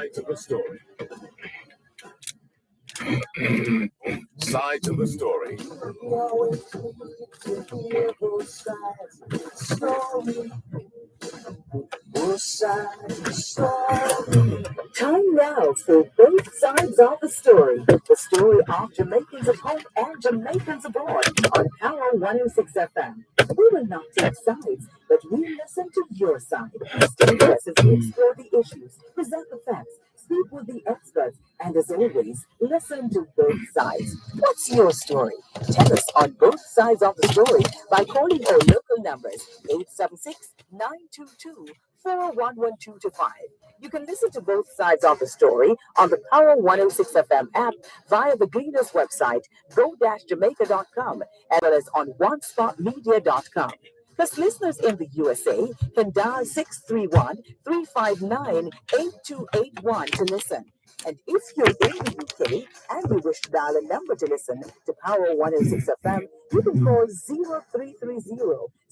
sides of a story. Sides of a story. Time now for both sides of the story. The story of Jamaicans of home and Jamaicans abroad on Power 106 FM. We will not take sides, but we listen to your side. Stay with us as we explore the issues, present the facts, speak with the experts, and as always, listen to both sides. What's your story? Tell us on both sides of the story by calling our local numbers 876-922-4112-5. You can listen to both sides of the story on the Power 106 FM app via the Gleaners website, go-jamaica.com, as well as on onespotmedia.com. Plus, listeners in the USA can dial 631-359-8281 to listen. And if you're in the UK and you wish to dial a number to listen to Power 106 FM, you can call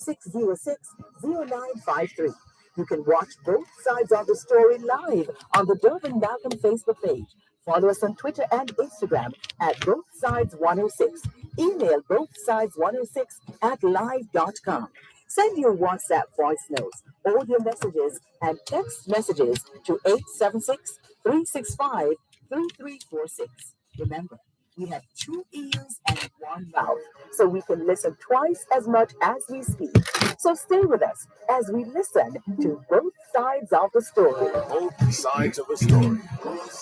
0330-606-0953. You can watch both sides of the story live on the Dervan Malcolm Facebook page. Follow us on Twitter and Instagram at Both Sides 106. Email bothsides106@live.com. Send your WhatsApp voice notes, audio messages, and text messages to 876-365-3346. Remember, we have 2 ears and 1 mouth, so we can listen twice as much as we speak. So stay with us as we listen to both sides of the story. Both sides of a story. Both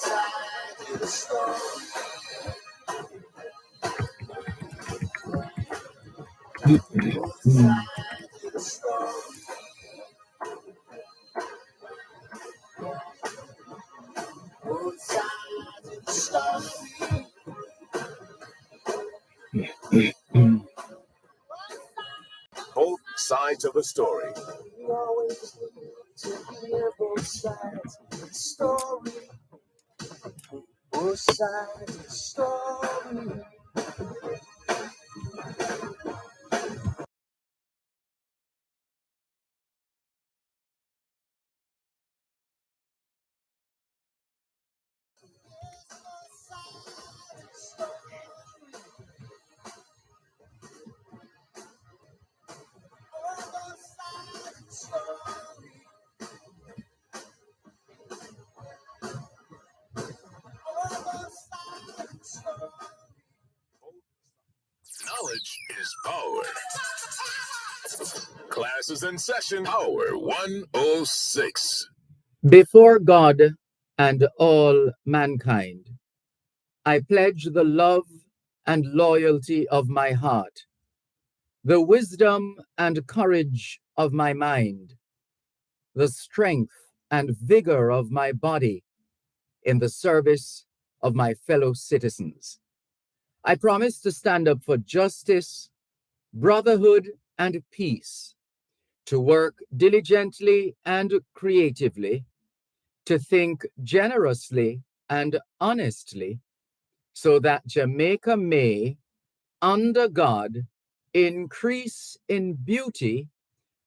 sides of a story. We always need to hear both sides of the story. Both sides of the story. Knowledge is power. Class is in session. Power 106. Before God and all mankind, I pledge the love and loyalty of my heart, the wisdom and courage of my mind, the strength and vigor of my body in the service of my fellow citizens. I promise to stand up for justice, brotherhood, and peace, to work diligently and creatively, to think generously and honestly, so that Jamaica may, under God, increase in beauty,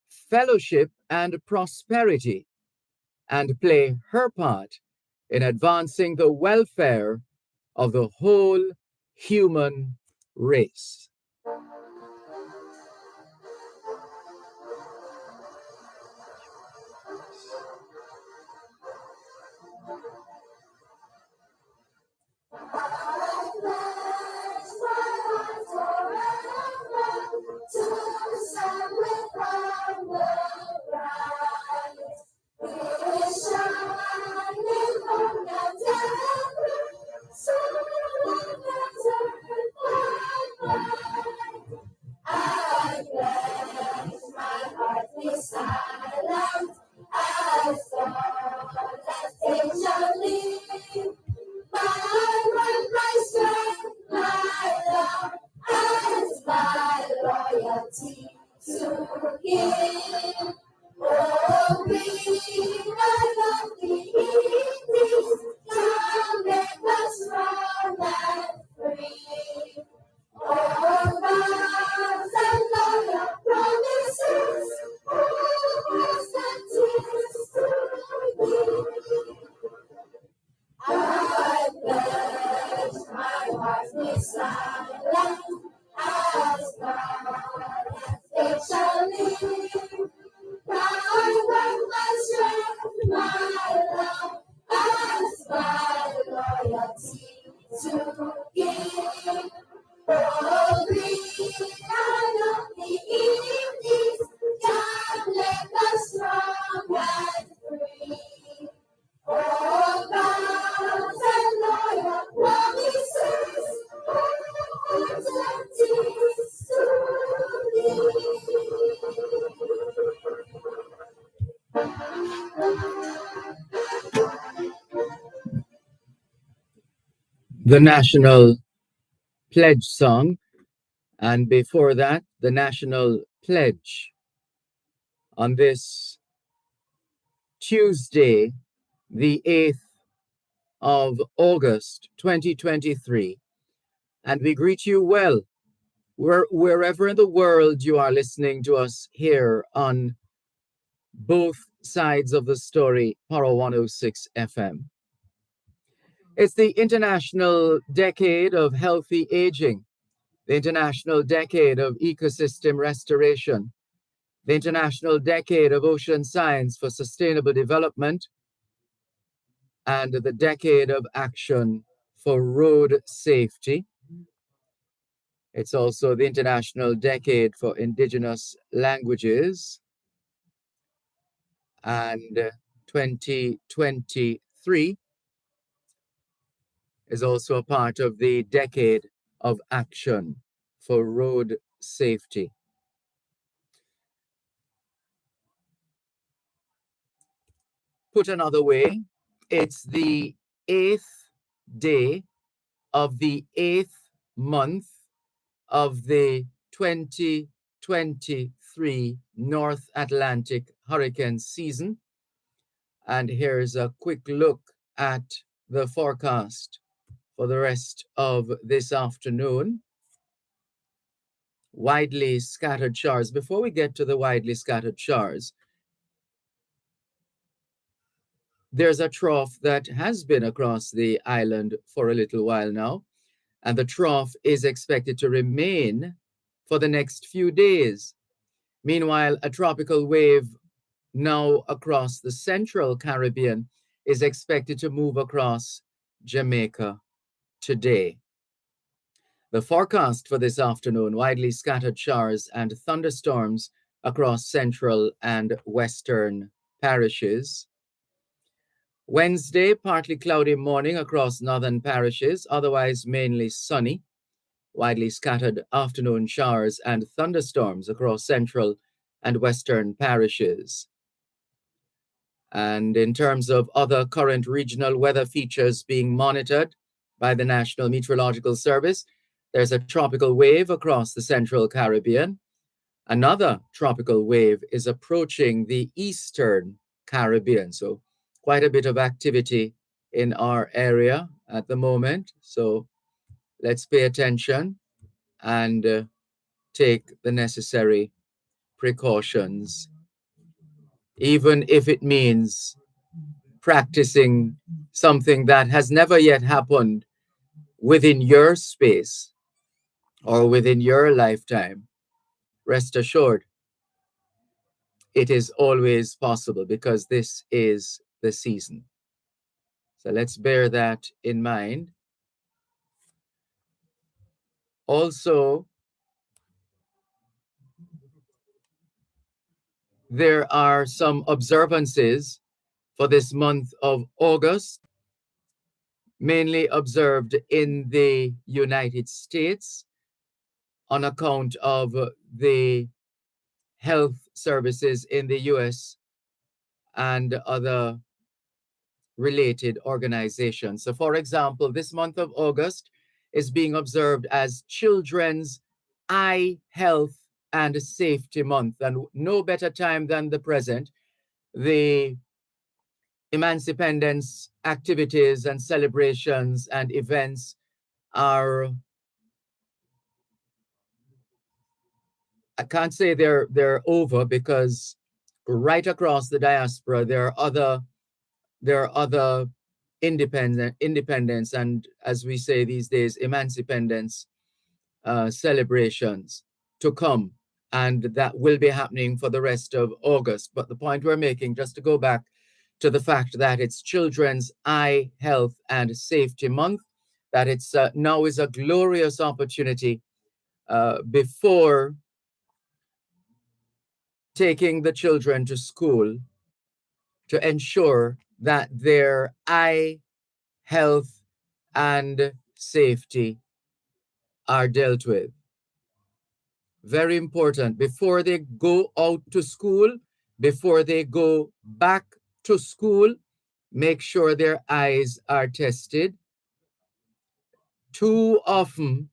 fellowship, and prosperity, and play her part in advancing the welfare of the whole human race. the national pledge song, and before that, the national pledge on this Tuesday, the 8th of August, 2023. And we greet you well, wherever in the world you are listening to us here on both sides of the story, Power 106 FM. It's the International Decade of Healthy Aging, the International Decade of Ecosystem Restoration, the International Decade of Ocean Science for Sustainable Development, and the Decade of Action for Road Safety. It's also the International Decade for Indigenous Languages. And 2023 is also a part of the Decade of Action for Road Safety. Put another way, it's the 8th day of the 8th month of the 2023 North Atlantic hurricane season. And here's a quick look at the forecast for the rest of this afternoon. Widely scattered showers. Before we get to the widely scattered showers, there's a trough that has been across the island for a little while now, and the trough is expected to remain for the next few days. Meanwhile, a tropical wave now across the central Caribbean is expected to move across Jamaica today. The forecast for this afternoon, widely scattered showers and thunderstorms across central and western parishes. Wednesday, partly cloudy morning across northern parishes, otherwise mainly sunny. Widely scattered afternoon showers and thunderstorms across central and western parishes. And in terms of other current regional weather features being monitored by the National Meteorological Service, there's a tropical wave across the central Caribbean. Another tropical wave is approaching the eastern Caribbean. So quite a bit of activity in our area at the moment. So let's pay attention and take the necessary precautions, even if it means practicing something that has never yet happened within your space or within your lifetime. Rest assured, it is always possible because this is the season. So let's bear that in mind. Also, there are some observances for this month of August, mainly observed in the United States on account of the health services in the US and other related organizations. So, for example, this month of August is being observed as Children's Eye Health and Safety Month, and no better time than the present. The Emancipendence activities and celebrations and events are, I can't say they're over, because right across the diaspora there are other independence, and as we say these days, emancipendence celebrations to come, and that will be happening for the rest of August. But the point we're making, just to go back to the fact that it's Children's Eye Health and Safety Month, that it's now is a glorious opportunity before taking the children to school to ensure that their eye health and safety are dealt with. Very important. Before they go out to school, before they go back to school, make sure their eyes are tested. Too often,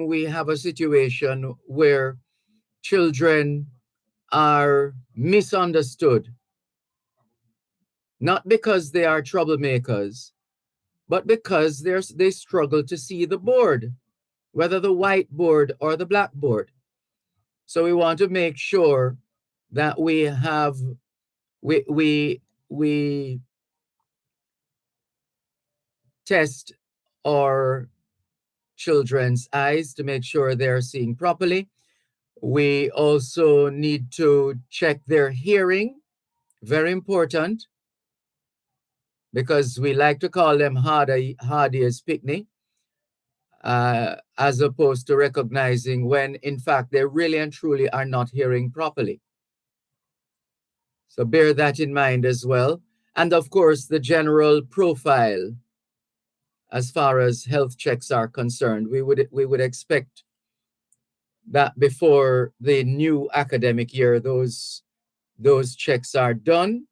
we have a situation where children are misunderstood, not because they are troublemakers, but because they struggle to see the board, whether the whiteboard or the blackboard. So we want to make sure that we test our children's eyes to make sure they're seeing properly. We also need to check their hearing, very important, because we like to call them hardy as picnic, as opposed to recognizing when, in fact, they really and truly are not hearing properly. So bear that in mind as well. And of course, the general profile as far as health checks are concerned. We would expect that before the new academic year, those checks are done,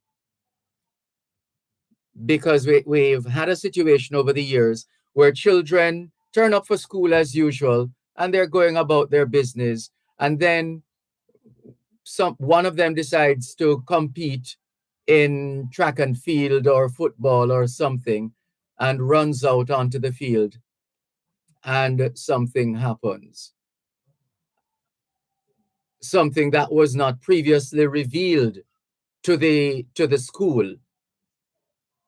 because we've had a situation over the years where children turn up for school as usual and they're going about their business, and then one of them decides to compete in track and field or football or something and runs out onto the field and something happens. Something that was not previously revealed to the school.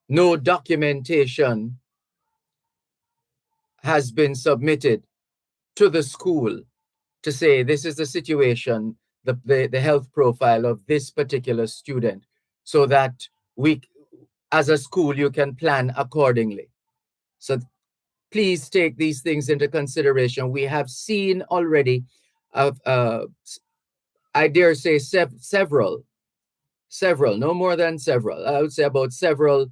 No documentation has been submitted to the school to say this is the situation, the health profile of this particular student, so that we, as a school, you can plan accordingly. So please take these things into consideration. We have seen already, I dare say several, no more than several, I would say about several,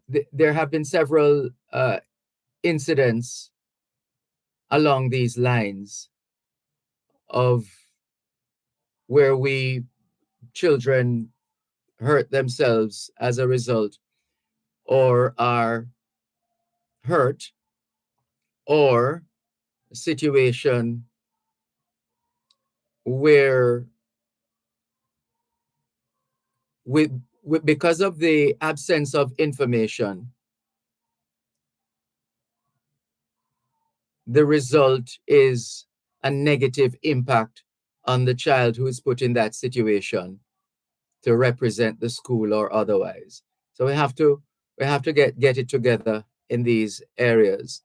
there have been several incidents along these lines of where children hurt themselves as a result, or are hurt, or a situation where because of the absence of information, the result is a negative impact on the child who is put in that situation to represent the school or otherwise. So we have to get it together in these areas.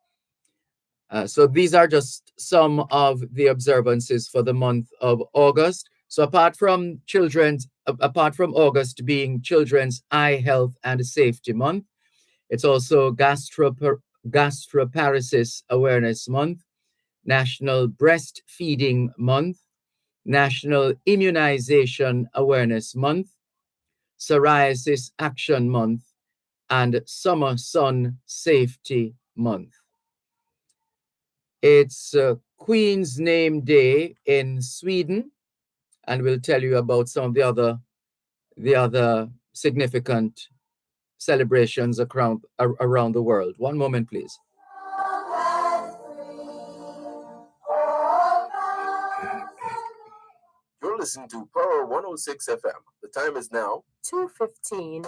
So these are just some of the observances for the month of August. So apart from August being Children's Eye Health and Safety Month, it's also Gastroparesis Awareness Month, National Breastfeeding Month, National Immunization Awareness Month, Psoriasis Action Month, and Summer Sun Safety Month. It's Queen's Name Day in Sweden, and we'll tell you about some of the other significant celebrations around the world. One moment, please. You're listening to Power 106 FM. The time is now 2:15.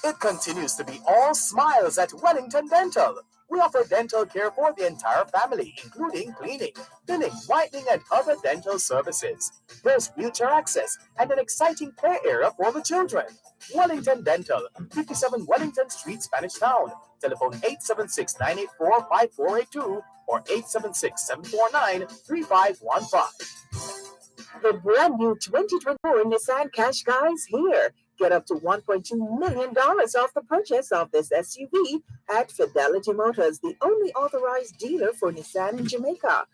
It continues to be all smiles at Wellington Dental. We offer dental care for the entire family, including cleaning, filling, whitening, and other dental services. There's wheelchair access and an exciting play area for the children. Wellington Dental, 57 Wellington Street, Spanish Town. Telephone 876-984-5482 or 876-749-3515. The brand new 2024 Nissan Qashqai is here. Get up to $1.2 million off the purchase of this SUV at Fidelity Motors, the only authorized dealer for Nissan in Jamaica.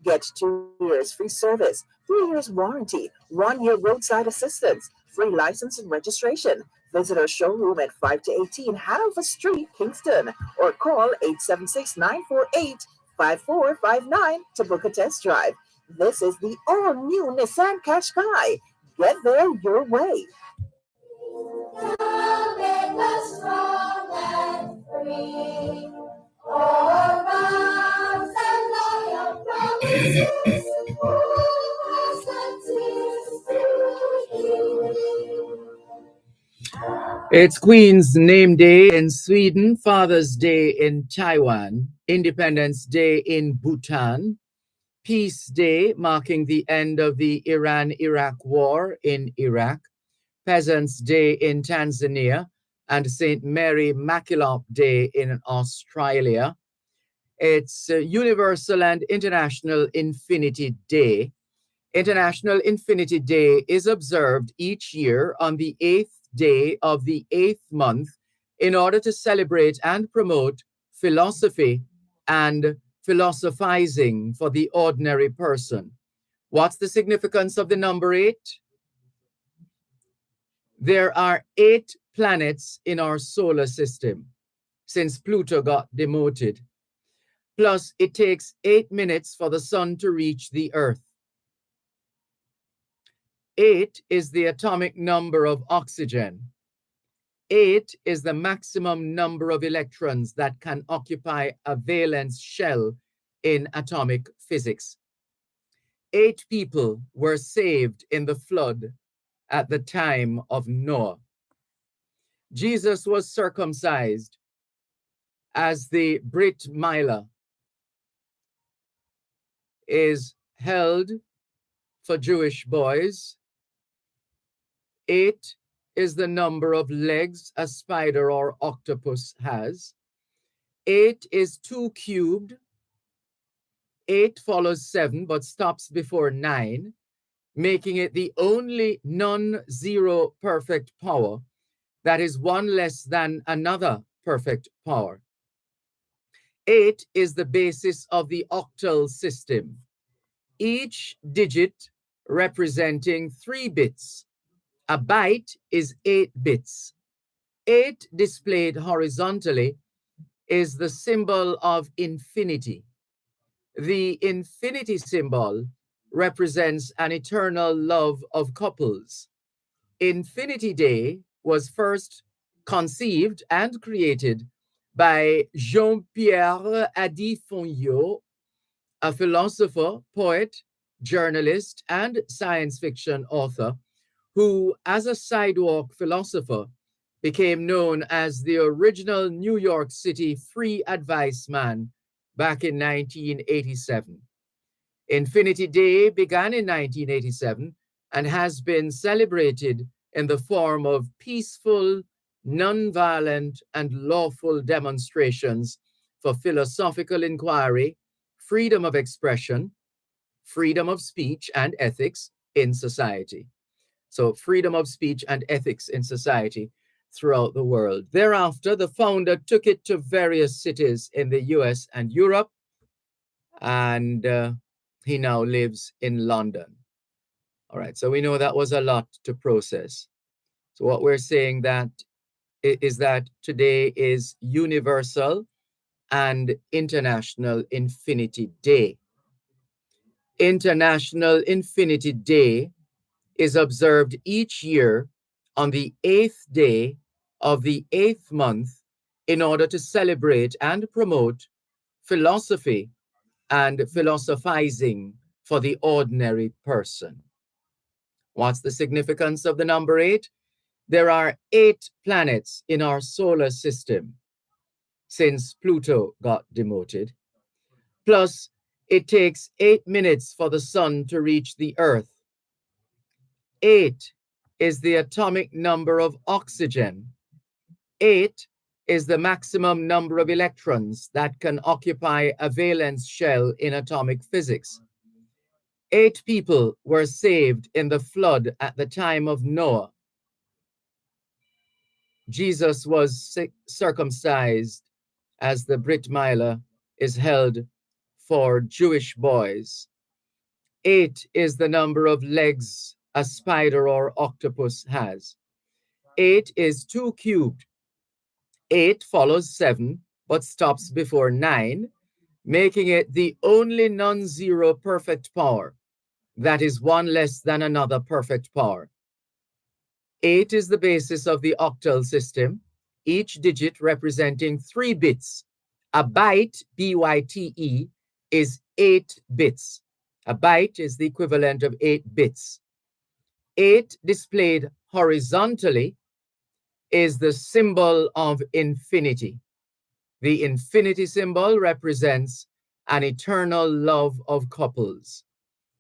Get 2 years free service, 3 years warranty, 1 year roadside assistance, free license and registration. Visit our showroom at 5 to 18 Hanover Street, Kingston, or call 876-948-5459 to book a test drive. This is the all-new Nissan Qashqai. Get there your way. Now make us strong and free. Our vows and loyal promises, who has the tears to heal? It's Queen's Name Day in Sweden, Father's Day in Taiwan, Independence Day in Bhutan, Peace Day marking the end of the Iran-Iraq War in Iraq, Peasants' Day in Tanzania, and St. Mary Mackillop Day in Australia. It's Universal and International Infinity Day. International Infinity Day is observed each year on the 8th day of the 8th month in order to celebrate and promote philosophy and philosophizing for the ordinary person. What's the significance of the number 8? There are 8 planets in our solar system since Pluto got demoted. Plus, it takes 8 minutes for the sun to reach the Earth. 8 is the atomic number of oxygen. 8 is the maximum number of electrons that can occupy a valence shell in atomic physics. 8 people were saved in the flood at the time of Noah. Jesus was circumcised as the Brit Milah is held for Jewish boys. 8 is the number of legs a spider or octopus has. 8 is 2 cubed. 8 follows 7 but stops before 9, making it the only non-zero perfect power that is one less than another perfect power. 8 is the basis of the octal system, each digit representing 3 bits. A byte is 8 bits. 8 displayed horizontally is the symbol of infinity. The infinity symbol represents an eternal love of couples. Infinity Day was first conceived and created by Jean-Pierre Adi-Fonyo, a philosopher, poet, journalist, and science fiction author who, as a sidewalk philosopher, became known as the original New York City free advice man back in 1987. Infinity Day began in 1987 and has been celebrated in the form of peaceful, nonviolent, and lawful demonstrations for philosophical inquiry, freedom of expression, freedom of speech, and ethics in society. So freedom of speech and ethics in society throughout the world. Thereafter, the founder took it to various cities in the US and Europe, and he now lives in London. All right, so we know that was a lot to process. So what we're saying that is that today is Universal and International Infinity Day. International Infinity Day is observed each year on the 8th day of the 8th month in order to celebrate and promote philosophy and philosophizing for the ordinary person. What's the significance of the number 8? There are 8 planets in our solar system since Pluto got demoted. Plus, it takes 8 minutes for the sun to reach the Earth. 8 is the atomic number of oxygen. 8 is the maximum number of electrons that can occupy a valence shell in atomic physics. 8 people were saved in the flood at the time of Noah. Jesus was circumcised as the Brit Milah is held for Jewish boys. 8 is the number of legs a spider or octopus has. 8 is 2 cubed. 8 follows 7, but stops before 9, making it the only non-zero perfect power that is one less than another perfect power. 8 is the basis of the octal system, each digit representing 3 bits. A byte, B-Y-T-E, is 8 bits. A byte is the equivalent of 8 bits. 8 displayed horizontally is the symbol of infinity. The infinity symbol represents an eternal love of couples.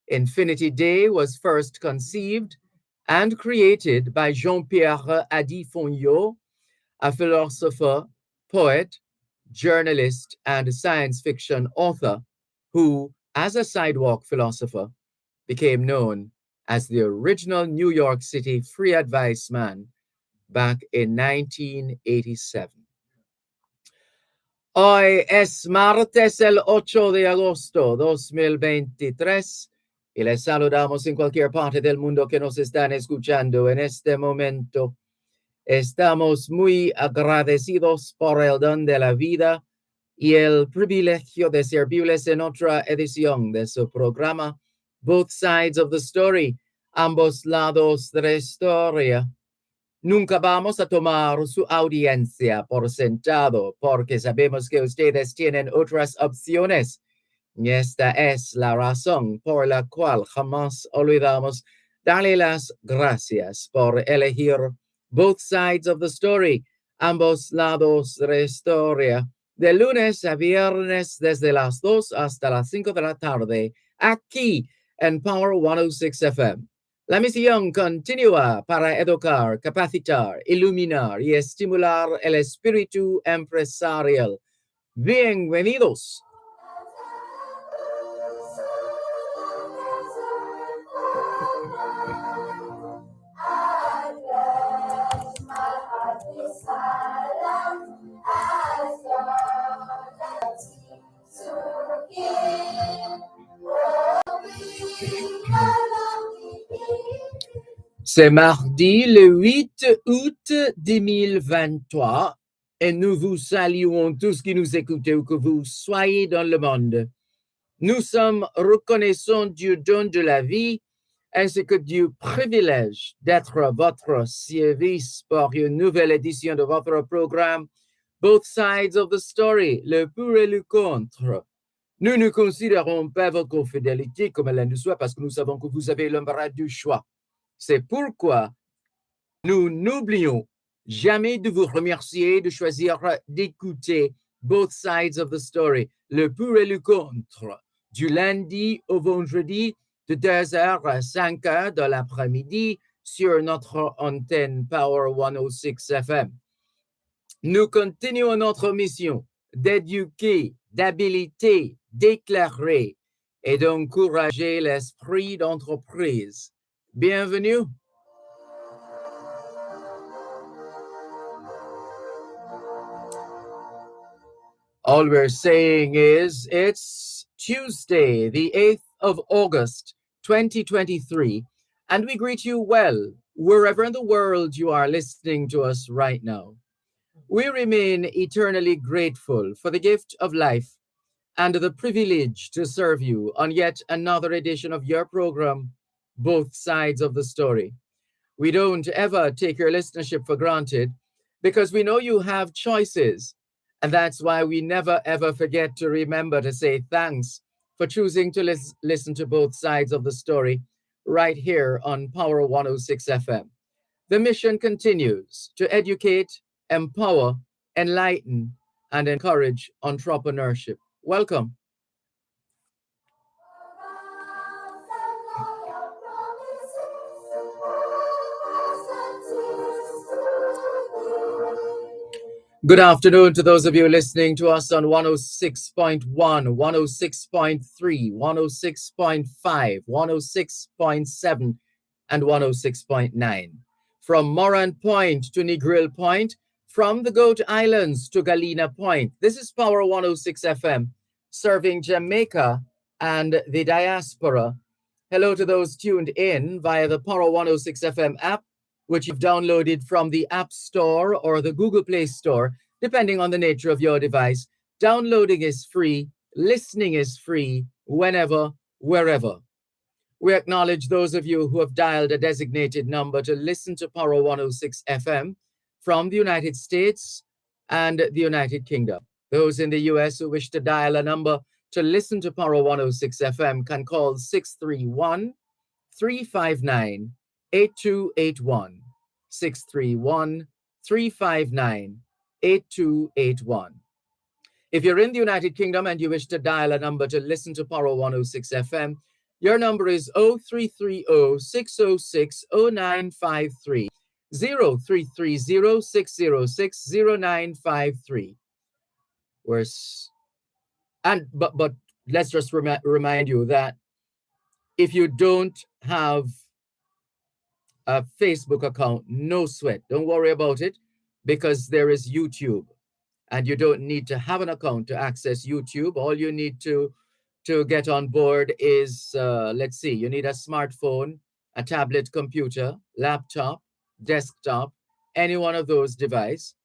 Infinity Day was first conceived and created by Jean-Pierre Adi-Fonyo, a philosopher, poet, journalist, and science fiction author who, as a sidewalk philosopher, became known as the original New York City free advice man back in 1987. Hoy es martes el 8 de agosto 2023 y les saludamos en cualquier parte del mundo que nos están escuchando en este momento. Estamos muy agradecidos por el don de la vida y el privilegio de servirles en otra edición de su programa Both Sides of the Story, ambos lados de la historia. Nunca vamos a tomar su audiencia por sentado porque sabemos que ustedes tienen otras opciones. Y esta es la razón por la cual jamás olvidamos darle las gracias por elegir Both Sides of the Story, ambos lados de la historia, de lunes a viernes desde las 2 hasta las 5 de la tarde, aquí en Power 106 FM. La misión continúa para educar, capacitar, iluminar y estimular el espíritu empresarial. Bienvenidos. C'est mardi le 8 août 2023 et nous vous saluons tous qui nous écoutez où que vous soyez dans le monde. Nous sommes reconnaissants du don de la vie ainsi que du privilège d'être à votre service pour une nouvelle édition de votre programme Both Sides of the Story, le pour et le contre. Nous ne considérons pas votre fidélité comme elle nous soit parce que nous savons que vous avez l'embarras du choix. C'est pourquoi nous n'oublions jamais de vous remercier de choisir d'écouter Both Sides of the Story, le pour et le contre, du lundi au vendredi de 2h à 5h de l'après-midi sur notre antenne Power 106 FM. Nous continuons notre mission d'éduquer, d'habiliter, d'éclairer et d'encourager l'esprit d'entreprise. Bienvenue. All we're saying is it's Tuesday, the 8th of August, 2023, and we greet you well, wherever in the world you are listening to us right now. We remain eternally grateful for the gift of life and the privilege to serve you on yet another edition of your program, Both Sides of the Story. We don't ever take your listenership for granted because we know you have choices. And that's why we never ever forget to remember to say thanks for choosing to listen to Both Sides of the Story right here on Power 106 FM. The mission continues to educate, empower, enlighten, and encourage entrepreneurship. Welcome. Good afternoon to those of you listening to us on 106.1, 106.3, 106.5, 106.7, and 106.9. From Morant Point to Negril Point, from the Goat Islands to Galena Point. This is Power 106 FM, serving Jamaica and the diaspora. Hello to those tuned in via the Power 106 FM app, which you've downloaded from the App Store or the Google Play Store, depending on the nature of your device. Downloading is free, listening is free, whenever, wherever. We acknowledge those of you who have dialed a designated number to listen to Power 106 FM from the United States and the United Kingdom. Those in the US who wish to dial a number to listen to Power 106 FM can call 631 359 8281. 631 359 8281. If you're in the United Kingdom and you wish to dial a number to listen to Power 106 FM, your number is 0330 606 0953. 0330 606 0953. But let's just remind you that if you don't have a Facebook account, no sweat. Don't worry about it, because there is YouTube, and you don't need to have an account to access YouTube. All you need to get on board is, let's see, you need a smartphone, a tablet computer, laptop, desktop, any one of those devices.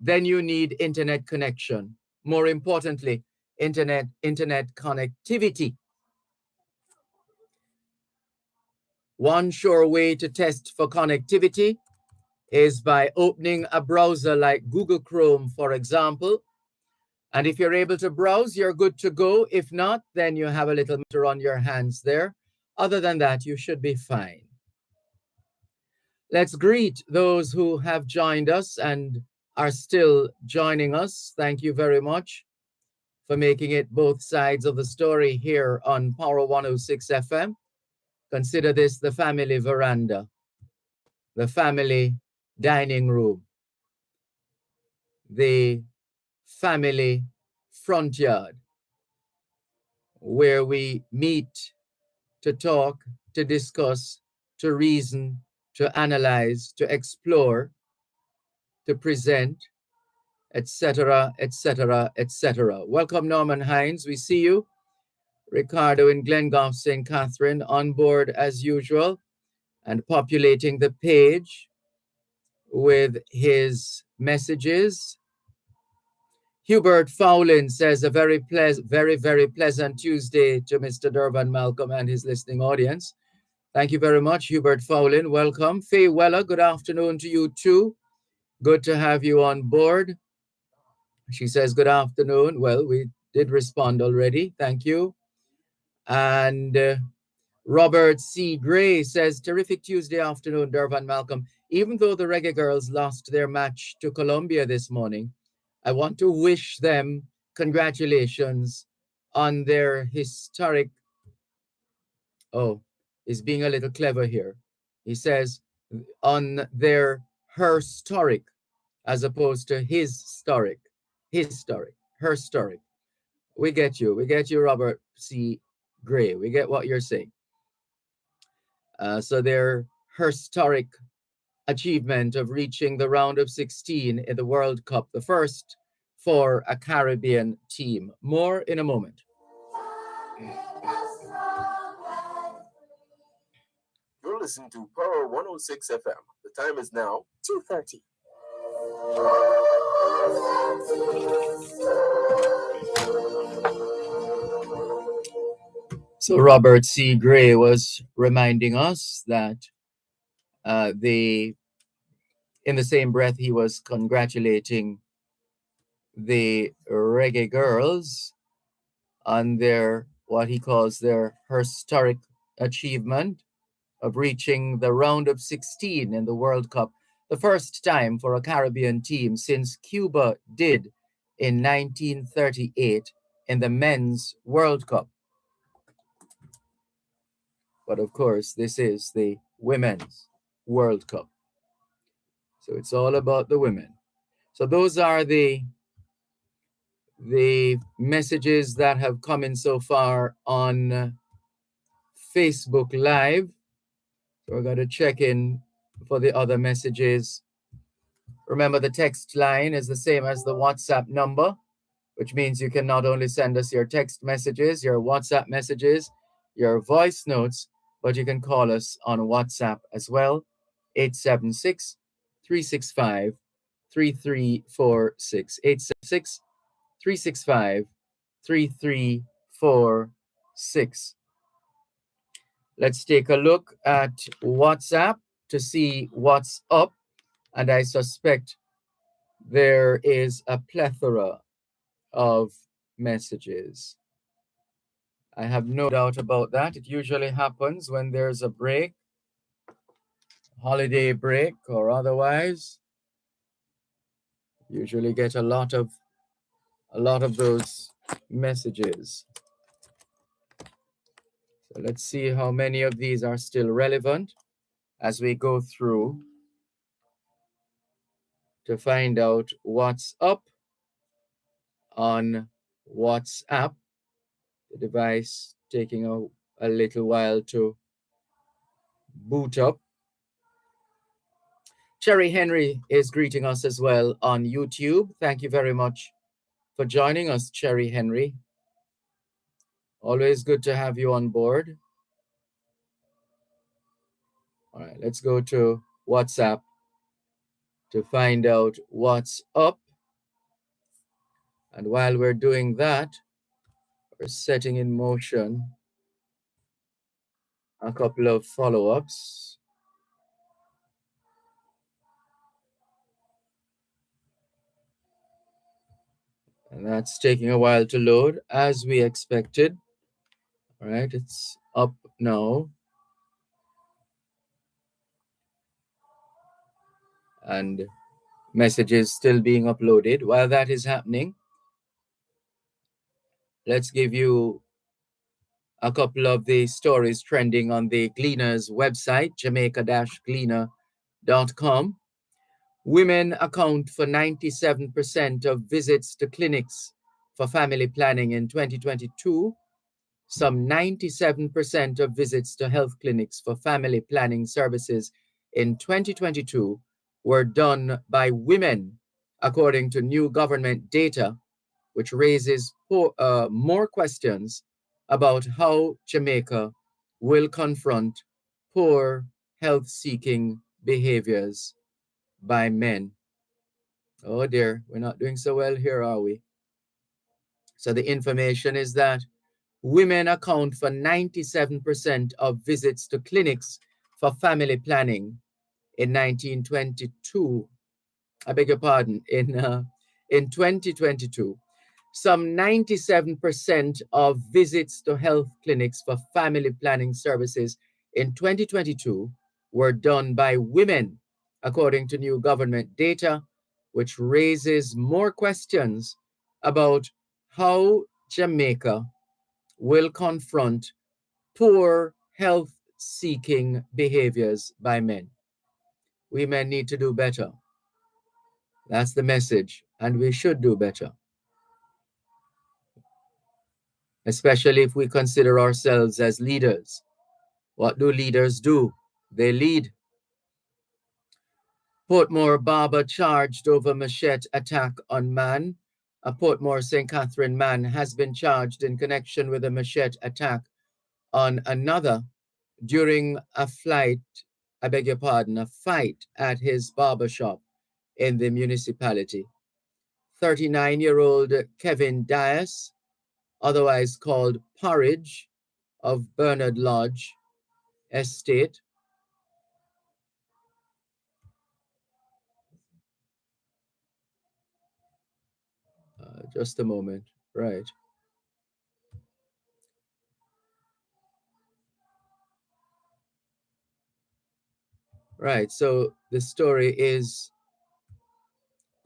Then you need internet connection. More importantly, internet connectivity. One sure way to test for connectivity is by opening a browser like Google Chrome, for example. And if you're able to browse, you're good to go. If not, then you have a little matter on your hands there. Other than that, you should be fine. Let's greet those who have joined us and are still joining us. Thank you very much for making it both sides of the story here on Power 106 FM. Consider this the family veranda, the family dining room, the family front yard, where we meet to talk, to discuss, to reason, to analyze, to explore, to present, etc., etc., etc. Welcome, Norman Hines. We see you. Ricardo in Glengoff, St. Catherine, on board as usual and populating the page with his messages. Hubert Fowlin says a very pleasant Tuesday to Mr. Dervan Malcolm and his listening audience. Thank you very much, Hubert Fowlin. Welcome. Faye Weller, good afternoon to you too. Good to have you on board. She says good afternoon. Well, we did respond already. Thank you. And Robert C. Gray says, terrific Tuesday afternoon, Dervan Malcolm. Even though the Reggae Girls lost their match to Colombia this morning, I want to wish them congratulations on their historic. Oh, he's being a little clever here. He says on their historic, as opposed to historic, historic. We get you, Robert C. Gray. We get what you're saying. So their historic achievement of reaching the round of 16 in the World Cup, the first for a Caribbean team. More in a moment. You're listening to Power 106 FM. The time is now 2:30. So Robert C. Gray was reminding us that in the same breath, he was congratulating the Reggae Girls on their, what he calls their historic achievement of reaching the round of 16 in the World Cup, the first time for a Caribbean team since Cuba did in 1938 in the Men's World Cup. But of course, this is the Women's World Cup. So it's all about the women. So those are the messages that have come in so far on Facebook Live. So we're going to check in for the other messages. Remember, the text line is the same as the WhatsApp number, which means you can not only send us your text messages, your WhatsApp messages, your voice notes, but you can call us on WhatsApp as well, 876-365-3346, 876-365-3346. Let's take a look at WhatsApp to see what's up. And I suspect there is a plethora of messages. I have no doubt about that. It usually happens when there's a break, holiday break or otherwise. Usually get a lot of those messages. So let's see how many of these are still relevant as we go through to find out what's up on WhatsApp. The device taking a little while to boot up. Cherry Henry is greeting us as well on YouTube. Thank you very much for joining us, Cherry Henry. Always good to have you on board. All right, let's go to WhatsApp to find out what's up. And while we're doing that, we're setting in motion a couple of follow-ups. And that's taking a while to load, as we expected. All right, it's up now. And messages still being uploaded. While that is happening, let's give you a couple of the stories trending on the Gleaner's website, jamaica-gleaner.com. Women account for 97% of visits to clinics for family planning in 2022. Some 97% of visits to health clinics for family planning services in 2022 were done by women, according to new government data, which raises more questions about how Jamaica will confront poor health-seeking behaviors by men. Oh dear, we're not doing so well here, are we? So the information is that women account for 97% of visits to clinics for family planning in 1922. I beg your pardon, in 2022. Some 97% of visits to health clinics for family planning services in 2022 were done by women, according to new government data, which raises more questions about how Jamaica will confront poor health-seeking behaviors by men. We men need to do better. That's the message, and we should do better. Especially if we consider ourselves as leaders. What do leaders do? They lead. Portmore barber charged over machete attack on man. A Portmore St. Catherine man has been charged in connection with a machete attack on another during a fight at his barber shop in the municipality. 39-year-old Kevin Dias, otherwise called Porridge, of Bernard Lodge Estate, just a moment, right. Right, so the story is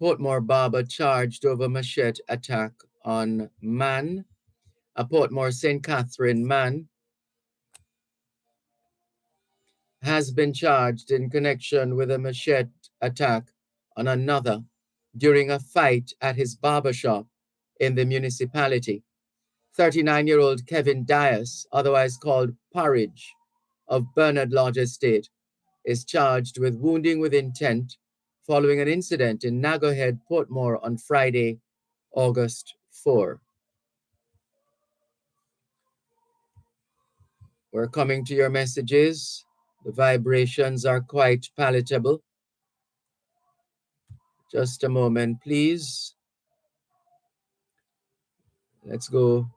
Portmore barber charged over machete attack on man. A Portmore St. Catherine man has been charged in connection with a machete attack on another during a fight at his barber shop in the municipality. 39-year-old Kevin Dias, otherwise called Porridge, of Bernard Lodge Estate, is charged with wounding with intent following an incident in Naggerhead, Portmore on Friday, August 4. We're coming to your messages. The vibrations are quite palatable. Just a moment, please. Let's go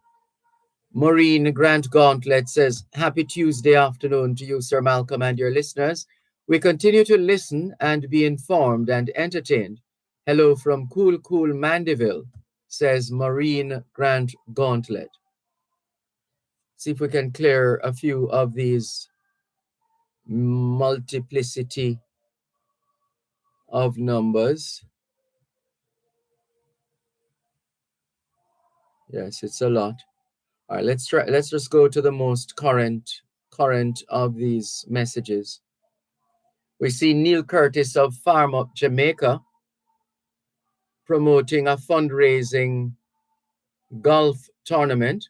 Maureen Grant Gauntlet says, Happy Tuesday afternoon to you, Sir Malcolm, and your listeners. We continue to listen and be informed and entertained. Hello from cool Mandeville, says Maureen Grant Gauntlet. See if we can clear a few of these multiplicity of numbers. Yes, it's a lot. All right, let's try. Let's just go to the most current of these messages. We see Neil Curtis of Farm Up Jamaica promoting a fundraising golf tournament.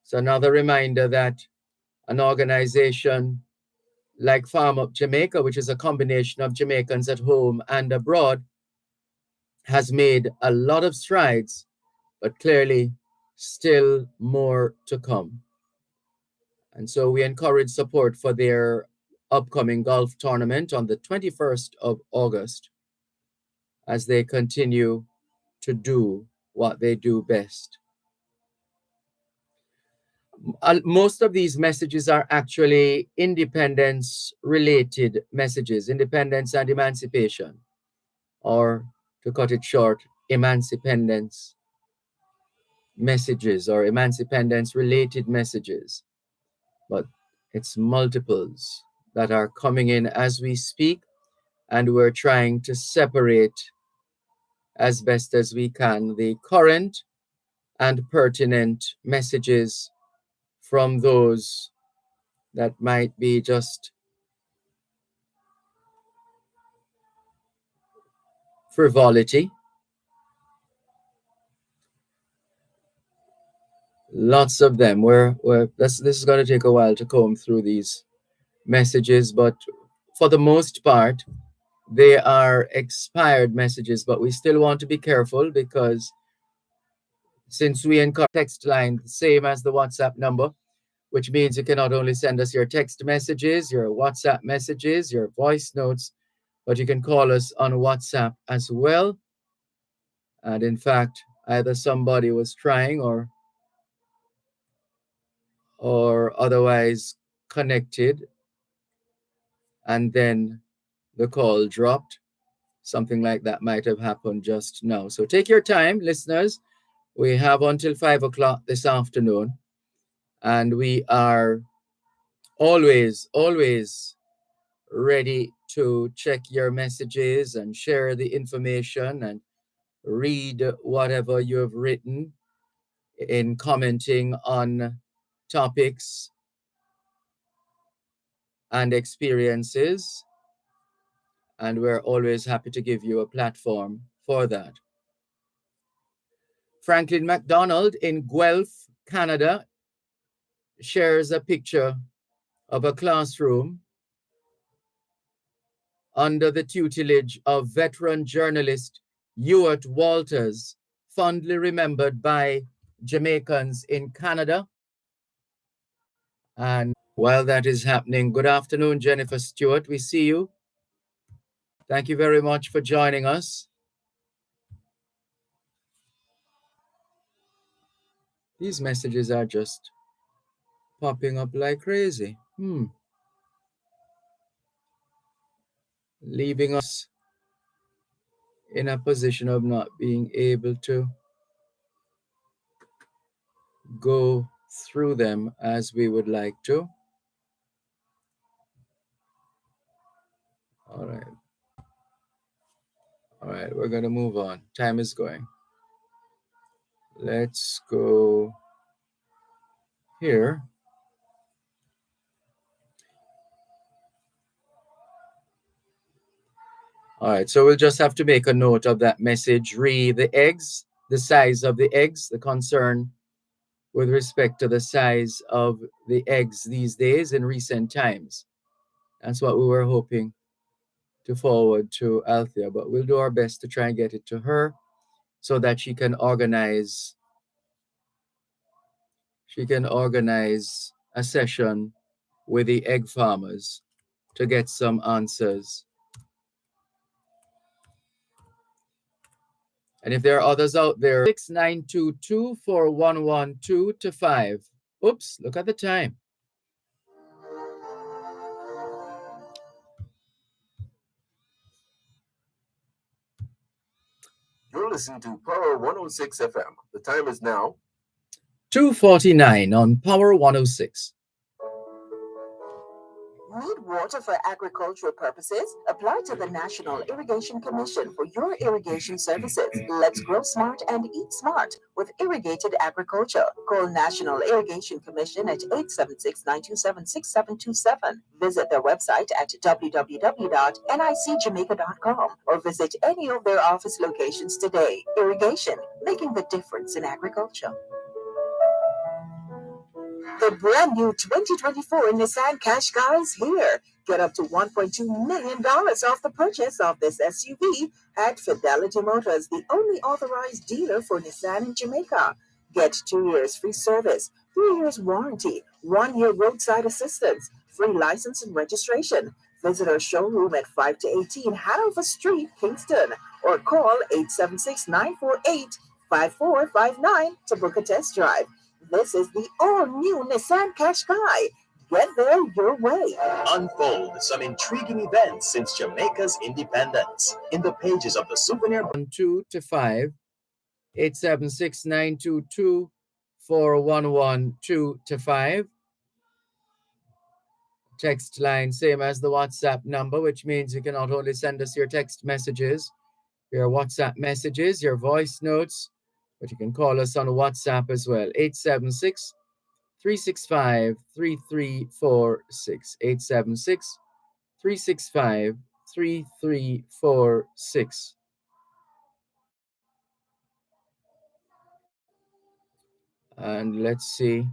So another reminder that an organization like Farm Up Jamaica, which is a combination of Jamaicans at home and abroad, has made a lot of strides, but clearly still more to come. And so we encourage support for their upcoming golf tournament on the 21st of August as they continue to do what they do best. Most of these messages are actually independence-related messages, independence and emancipation, or to cut it short, emancipendence messages or emancipendence-related messages. But it's multiples that are coming in as we speak, and we're trying to separate as best as we can the current and pertinent messages from those that might be just frivolity. Lots of them. This is going to take a while to comb through these messages, but for the most part, they are expired messages. But we still want to be careful because since we encourage text line the same as the WhatsApp number, which means you can not only send us your text messages, your WhatsApp messages, your voice notes, but you can call us on WhatsApp as well. And in fact, either somebody was trying or otherwise connected, and then the call dropped. Something like that might have happened just now. So take your time, listeners. We have until 5 o'clock this afternoon, and we are always ready to check your messages and share the information and read whatever you have written in commenting on topics and experiences. And we're always happy to give you a platform for that. Franklin MacDonald in Guelph, Canada, shares a picture of a classroom under the tutelage of veteran journalist Ewart Walters, fondly remembered by Jamaicans in Canada. And while that is happening, good afternoon, Jennifer Stewart. We see you. Thank you very much for joining us. These messages are just popping up like crazy. Leaving us in a position of not being able to go through them as we would like to. All right, we're going to move on. Time is going. Let's go here. All right, so we'll just have to make a note of that message. The eggs, the size of the eggs, the concern with respect to the size of the eggs these days in recent times. That's what we were hoping to forward to Althea, but we'll do our best to try and get it to her so that she can organize a session with the egg farmers to get some answers. And if there are others out there, 6922411225. Oops, look at the time. You're listening to Power 106 FM. The time is now 2:49 on Power 106. Need water for agricultural purposes? Apply to the National Irrigation Commission for your irrigation services. Let's grow smart and eat smart with irrigated agriculture. Call National Irrigation Commission at 876-927-6727. Visit their website at www.nicjamaica.com or visit any of their office locations today. Irrigation, making the difference in agriculture. The brand new 2024 Nissan Qashqai is here. Get up to $1.2 million off the purchase of this SUV at Fidelity Motors, the only authorized dealer for Nissan in Jamaica. Get 2 years free service, 3 years warranty, 1 year roadside assistance, free license and registration. Visit our showroom at 5 to 18 Hanover Street, Kingston, or call 876-948-5459 to book a test drive. This is the all-new Nissan Qashqai. Get there your way. Unfold some intriguing events since Jamaica's independence in the pages of the souvenir. 2 to 5, 876-922-4112 to 5. Text line, same as the WhatsApp number, which means you can not only send us your text messages, your WhatsApp messages, your voice notes, but you can call us on WhatsApp as well. 876-365-3346. 876-365-3346. And let's see.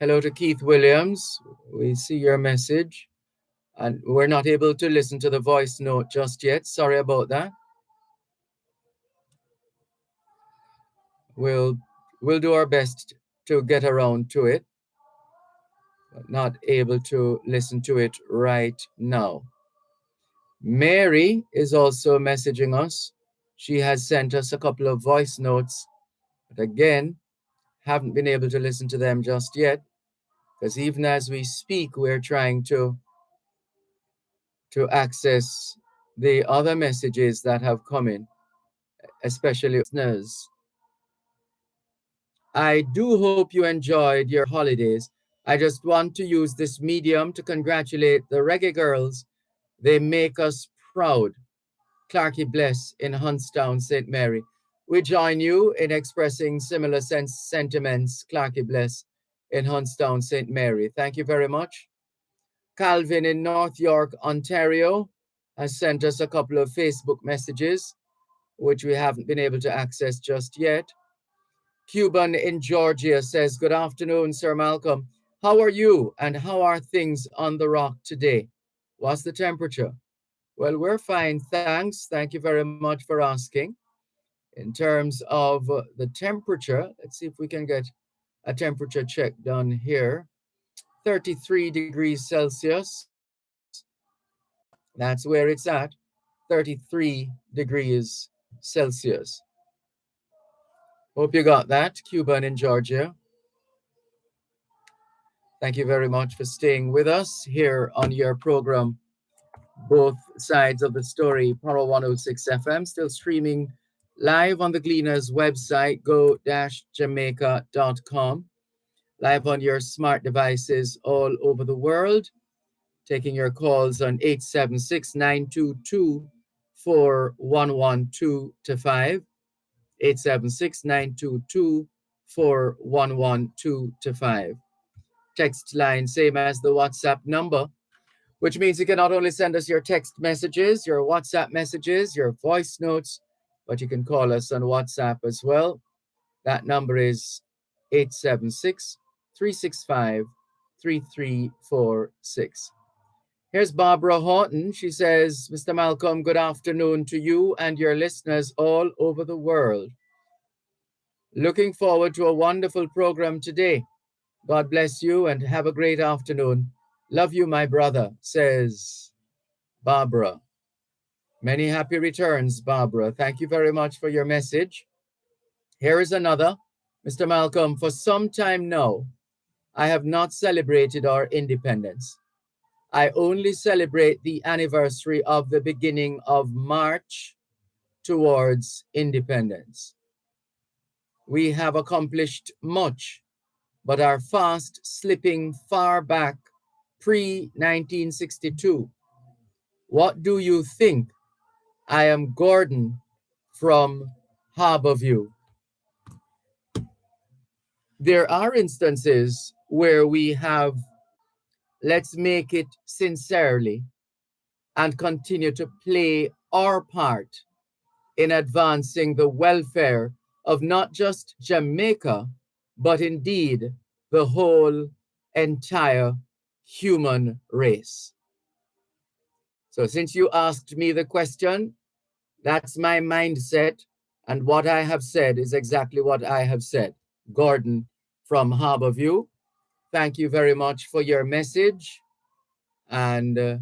Hello to Keith Williams. We see your message. And we're not able to listen to the voice note just yet. Sorry about that. We'll do our best to get around to it, but not able to listen to it right now. Mary is also messaging us. She has sent us a couple of voice notes, but again, haven't been able to listen to them just yet, because even as we speak, we're trying to access the other messages that have come in, especially listeners. I do hope you enjoyed your holidays. I just want to use this medium to congratulate the Reggae Girls. They make us proud. Clarky Bless in Huntstown, St. Mary. We join you in expressing similar sentiments, Clarky Bless in Huntstown, St. Mary. Thank you very much. Calvin in North York, Ontario, has sent us a couple of Facebook messages, which we haven't been able to access just yet. Cuban in Georgia says, good afternoon, Sir Malcolm. How are you and how are things on the rock today? What's the temperature? Well, we're fine, thanks. Thank you very much for asking. In terms of the temperature, let's see if we can get a temperature check done here. 33 degrees Celsius. That's where it's at. 33 degrees Celsius. Hope you got that, Cuban in Georgia. Thank you very much for staying with us here on your program, Both Sides of the Story, Power 106 FM, still streaming live on the Gleaners website, go-jamaica.com, live on your smart devices all over the world, taking your calls on 876-922-4112 to 5. 876-922-4112 to 5. Text line, same as the WhatsApp number, which means you can not only send us your text messages, your WhatsApp messages, your voice notes, but you can call us on WhatsApp as well. That number is 876-365-3346. Here's Barbara Horton. She says, Mr. Malcolm, good afternoon to you and your listeners all over the world. Looking forward to a wonderful program today. God bless you and have a great afternoon. Love you, my brother, says Barbara. Many happy returns, Barbara. Thank you very much for your message. Here is another. Mr. Malcolm, for some time now, I have not celebrated our independence. I only celebrate the anniversary of the beginning of March towards independence. We have accomplished much, but are fast slipping far back pre 1962. What do you think? I am Gordon from Harborview. There are instances where we have, let's make it sincerely, and continue to play our part in advancing the welfare of not just Jamaica, but indeed the whole entire human race. So, since you asked me the question, that's my mindset, and what I have said is exactly what I have said. Gordon from Harborview, thank you very much for your message, and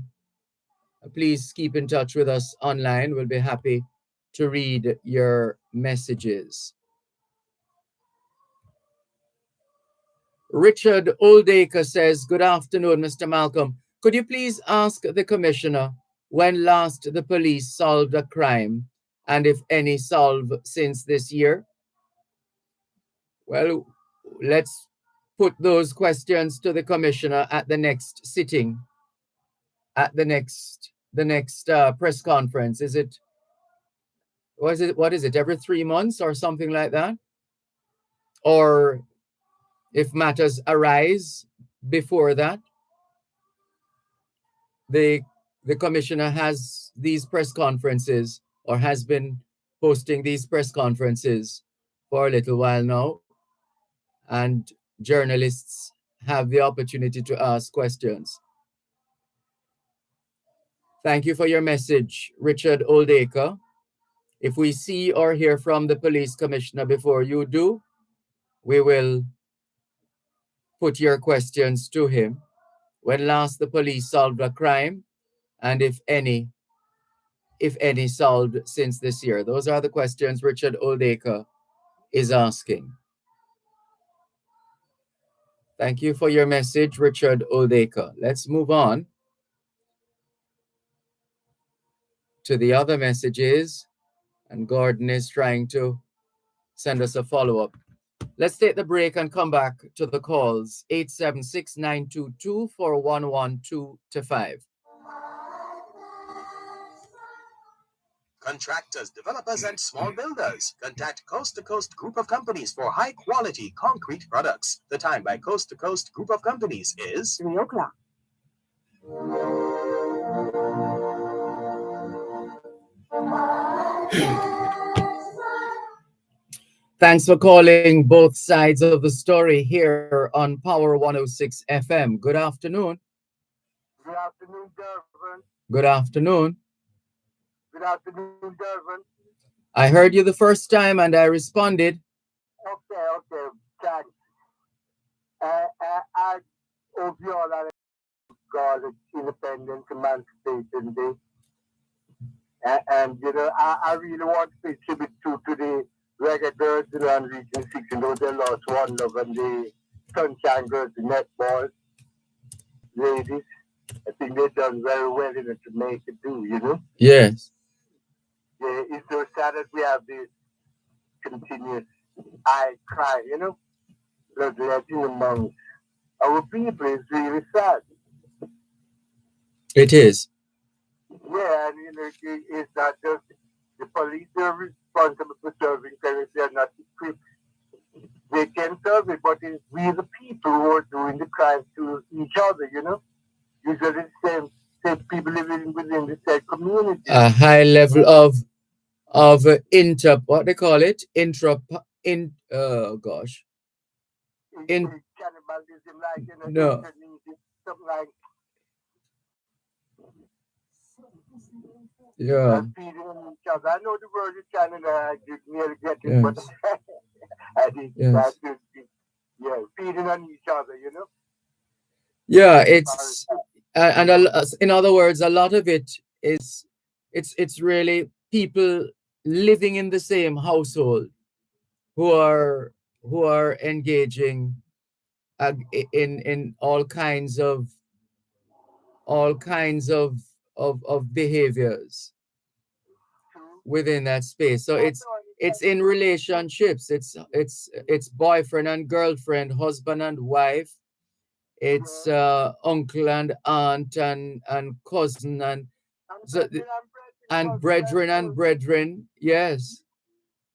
please keep in touch with us online. We'll be happy to read your messages. Richard Oldacre says, good afternoon, Mr. Malcolm. Could you please ask the commissioner when last the police solved a crime, and if any solved since this year? Well, let's put those questions to the commissioner at the next sitting, at the next press conference. Is it, what is it, every 3 months or something like that? Or if matters arise before that, the commissioner has these press conferences, or has been hosting these press conferences for a little while now, and journalists have the opportunity to ask questions. Thank you for your message, Richard Oldacre. If we see or hear from the police commissioner before you do, we will put your questions to him. When last the police solved a crime, and if any solved since this year? Those are the questions Richard Oldacre is asking. Thank you for your message, Richard Oldacre. Let's move on to the other messages, and Gordon is trying to send us a follow-up. Let's take the break and come back to the calls. 876-922-4112-5. Contractors, developers, and small builders. Contact Coast to Coast Group of Companies for high-quality concrete products. The time by Coast to Coast Group of Companies is 3 o'clock. Thanks for calling both sides of the story here on Power 106 FM. Good afternoon. Good afternoon, Dervan. Good afternoon. Good afternoon, Dervan. I heard you the first time and I responded. Okay, thanks. I hope you all are God Independence Emancipation Day. And you know, I really want to pay tribute to the reggae girls around Region 6, and those that lost one love, and the Sunshine Girls, the netball ladies. I think they've done very well in it to make it do, you know? Yes. Yeah, it's so sad that we have this continuous eye cry, you know? Bloodletting among our people is really sad. It is. Yeah, and you know, it's not just the police are responsible for serving crime. They are not equipped. They can serve it, but it's we the people who are doing the crime to each other, you know? Usually the same people living within the same community. A high level of what they call it? Oh gosh. Cannibalism, like, you know, No. something like Yeah. feeding on each other. I know the word is Canada, I did nearly get it, Yes. but I did Yes. feeding on each other, you know? Yeah, it's and in other words, a lot of it is it's really people living in the same household who are engaging in all kinds of behaviors True. within that space. So That's it's all. it's in relationships. It's boyfriend and girlfriend, husband and wife. It's Yeah. uncle and aunt and cousin and And so brethren and brethren, and cousin and brethren and cousin. brethren. Yes,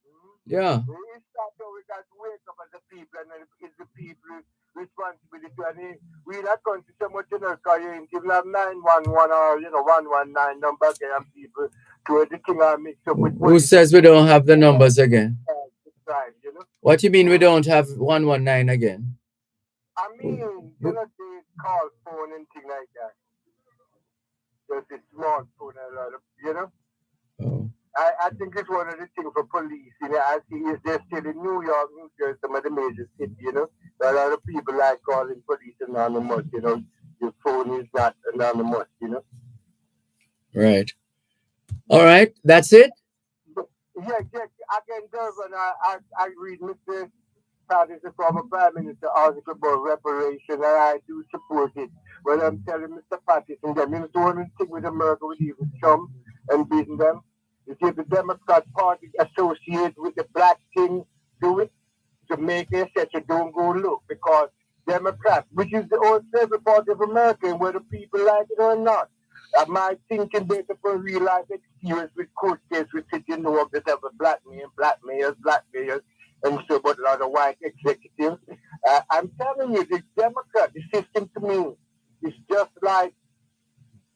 Mhm. yeah. We start out, we got to wake up as a people, and then it's the people responsibility. And we not going to so much, because you ain't even have 911 or, 119 number again, and people to the thing are mixed up with Who police says we don't have the numbers again? crime. What you mean we don't have 119 again? I mean, they call phone and thing like that. Just a smartphone and a lot of. Oh. I think it's one of the things for police. I see is they're still in New York, New Jersey, some of the major cities. A lot of people like calling police anonymous. Your phone is not anonymous. Right. All right. That's it. But yeah, again, Dervan, I read Mr. Pattis, the former Prime Minister, article about reparation, and I do support it. But I'm telling Mr. Pattis and them, the only thing with America with even Trump and beating them, is if the Democrat Party associate with the black thing, do it. Jamaica said you don't go look because Democrats, which is the old favorite party of America, and whether people like it or not. My thinking based upon real life experience with court case with City New York that have a black man, black mayors, and so but a lot of white executives. I'm telling you, the Democrat, the system to me is just like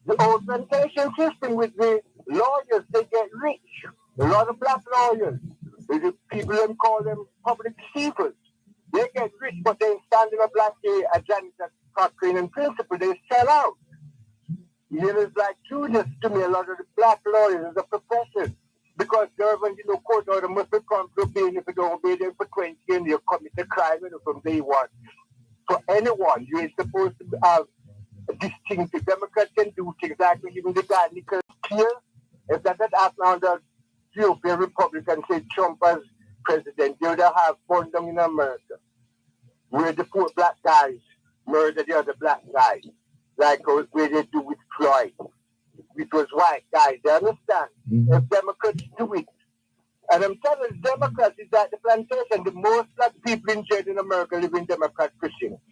the old plantation system with the lawyers, they get rich. A lot of black lawyers. The people them call them public deceivers. They get rich, but they stand in a black agenda, Cochrane and principle, they sell out. It's like Judas to me, a lot of the black lawyers is a profession. Because Dervan, court order must become to obey if you don't obey them for 20 and you commit a crime from day one. For anyone, you ain't supposed to have distinctive. Democrats can do things like even the guy Nicholas Kier. If that had happened under GOP Republican, say Trump as president, they would have fun down in America. Where the poor black guys murder the other black guys. Like where they do with Floyd. It was white guys, they understand? Mhm. If Democrats do it. And I'm telling you, Democrats is like the plantation. The most black people in jail in America live in Democrat precincts.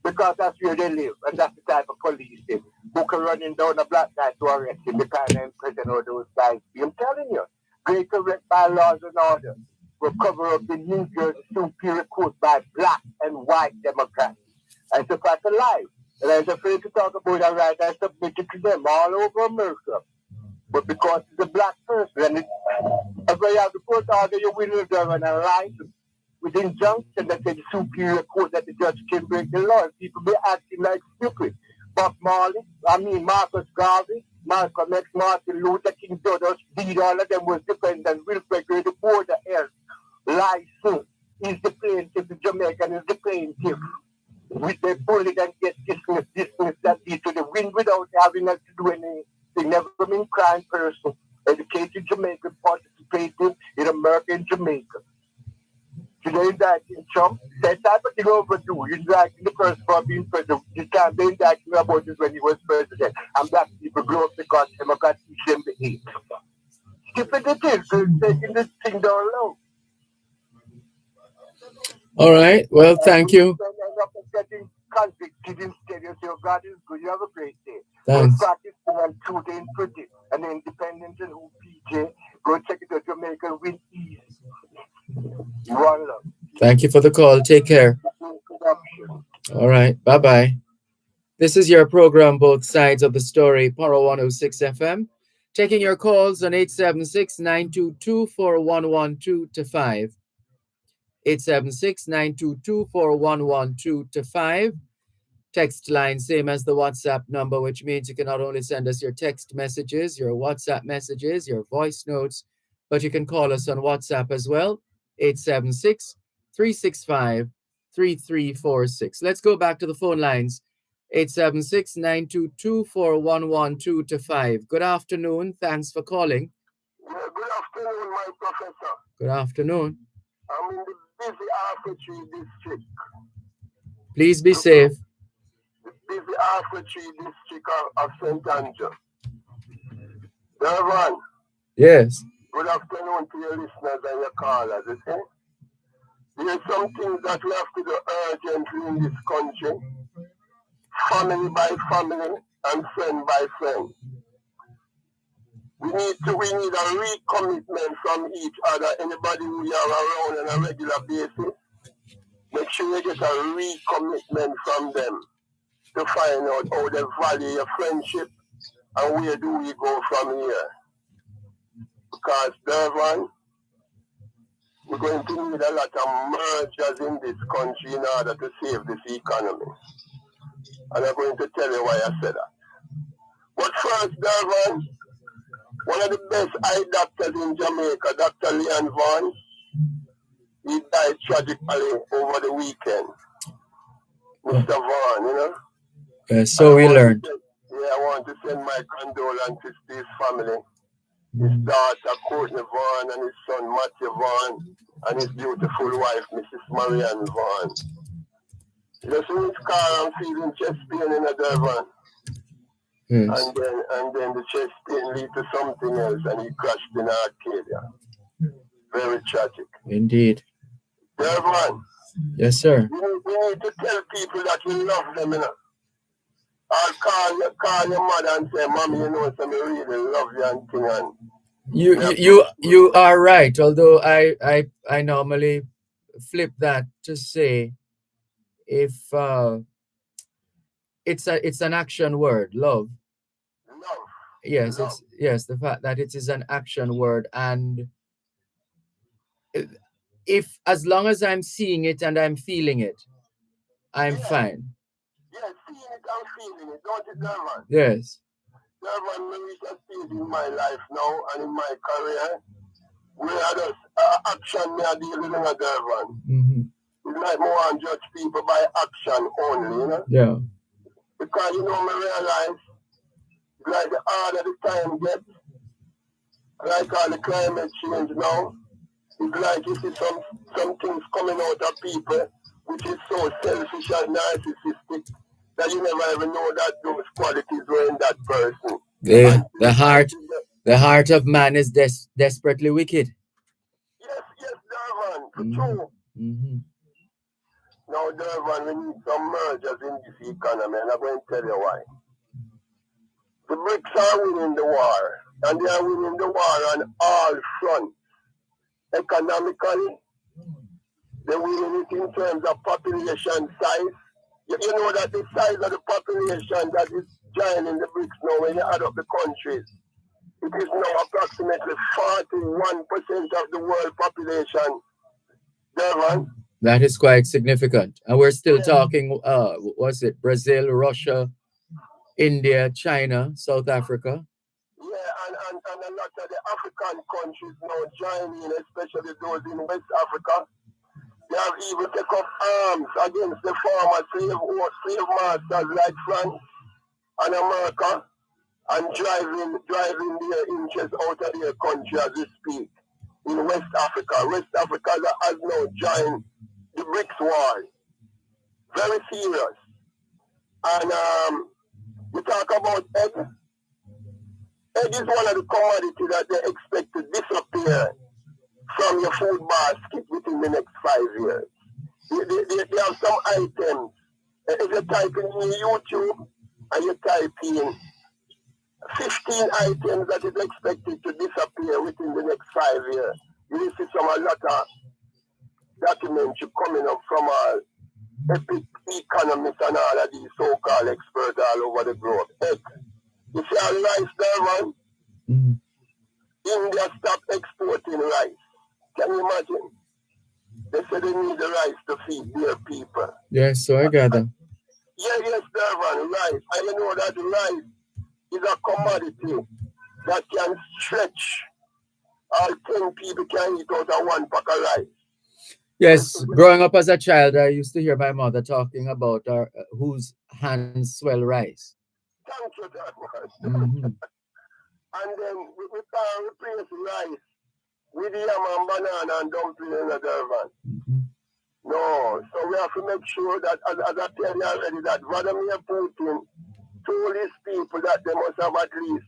Because that's where they live, and that's the type of police they who can running down a black guy to arrest him, the kind of in prison or those guys. I'm telling you, they correct by laws and order will cover up the New Jersey Superior Court by black and white Democrats. And so that's a lie. And I'm afraid to talk about that right, I submit it to them all over America. But because it's a black person, and if you have the court order, you will them and a license with injunction that the superior court that the judge can break the law. People be acting like stupid. Bob Marley, Marcus Garvey, Malcolm X, Martin Luther King, Dodos, Deed, all of them was dependent. Wilfred Gray, the border health license is the plaintiff, the Jamaican is the plaintiff. With the bullet and get dismissed that deed to the wind without having to do anything. Never been crime person. Educated Jamaican participating in America and Jamaica. Today indicting Trump, that type of thing overdue. You indicting the person for being president. You can't be indicting about this when he was president. And black people grow up because Democrats teach them to hate. Stupid it is, taking this thing down low. All right. Well, thank you. End up getting convicted instead. You say, oh, God is good. You have a great day. Thanks. Go practice and truth and pretty. And the independent and who PJ. Go check it out. Jamaica win easy. One love. Thank you for the call. Take care. All right. Bye bye. This is your program, Both Sides of the Story, Paro 106 FM. Taking your calls on 876 922 4112 to 5. 876 922 4112 to 5. Text line, same as the WhatsApp number, which means you can not only send us your text messages, your WhatsApp messages, your voice notes, but you can call us on WhatsApp as well. 876 365 3346. Let's go back to the phone lines. 876-922-4112-5. Good afternoon. Thanks for calling. Yeah, good afternoon, my professor. Good afternoon. I'm in the busy Archery district. Please be safe. The busy Archery district of St. Andrew. Dervan, Yes. good afternoon to your listeners and your callers. You see? There are some things that we have to do urgently in this country. Family by family and friend by friend. We need a recommitment from each other. Anybody who you are around on a regular basis, make sure you get a recommitment from them to find out how they value your friendship and where do we go from here. Because, Dervan, we're going to need a lot of mergers in this country in order to save this economy. And I'm going to tell you why I said that. But first, Dervan, one of the best eye doctors in Jamaica, Dr. Dervan, he died tragically over the weekend. Mr. Vaughn, you know? So we learned. I want to send my condolences to his family. His daughter, Courtney Vaughn, and his son, Matthew Vaughn, and his beautiful wife, Mrs. Marianne Vaughn. Just in his car, I'm feeling chest pain in a Dervan. Yes. And then the chest pain lead to something else, and he crashed in Arcadia. Very tragic. Indeed. Dervan. Yes, sir. We need to tell people that we love them, you know. I'll call your mother and say, Mommy, you know, so I really love you and thing. And you are right. Although I normally flip that to say, if it's an action word, love. love. Yes, Love. it's the fact that it is an action word, and if as long as I'm seeing it and I'm feeling it, I'm fine. Yeah, seeing it and feeling it, don't it, Dervan? Yes. Dervan, when we can see it in my life now and in my career, we are just action me are dealing with Dervan. Mm-hmm. It's like more and judge people by action only, you know? Yeah. Because, you know, me realize, like the harder the time gets, like all the climate change now, it's like you see some things coming out of people which is so selfish and narcissistic that you never even know that those qualities were in that person. The heart of man is desperately wicked. Yes, Dervan, for Mm-hmm. true. Mm-hmm. Now, Dervan, we need some mergers in this economy, and I'm going to tell you why. The BRICS are winning the war, and they are winning the war on all fronts. Economically, they're winning it in terms of population size. You know that the size of the population that is joining the BRICS now, when you add up the countries, it is now approximately 41% of the world population. Dervan? That is quite significant. And we're still talking, what's it, Brazil, Russia, India, China, South Africa. Yeah, and a lot of the African countries now joining, especially those in West Africa. They have even taken up arms against the former slave masters like France and America, and driving their interests out of their country as we speak. In West Africa. West Africa has now joined the BRICS war. Very serious. And we talk about egg. Egg is one of the commodities that they expect to disappear from your food basket within the next 5 years. They have some items. If you type in YouTube and you type in 15 items that is expected to disappear within the next 5 years, you will see a lot of documentary coming up from epic economists and all of these so-called experts all over the globe. You see how rice there, man? Mm-hmm. India stopped exporting rice. Can you imagine? They said they need the rice to feed their people. Yes, so I gather. Yes, Dervan, rice. And you know that rice is a commodity that can stretch. All 10 people can eat out of one pack of rice. Yes, growing up as a child, I used to hear my mother talking about whose hands swell rice. Thank you, Dervan. Hmm. And then we can replace rice with yam and banana and dumpling in the Dervan. Hmm. No, so we have to make sure that, as I tell you already, that Vladimir Putin told his people that they must have at least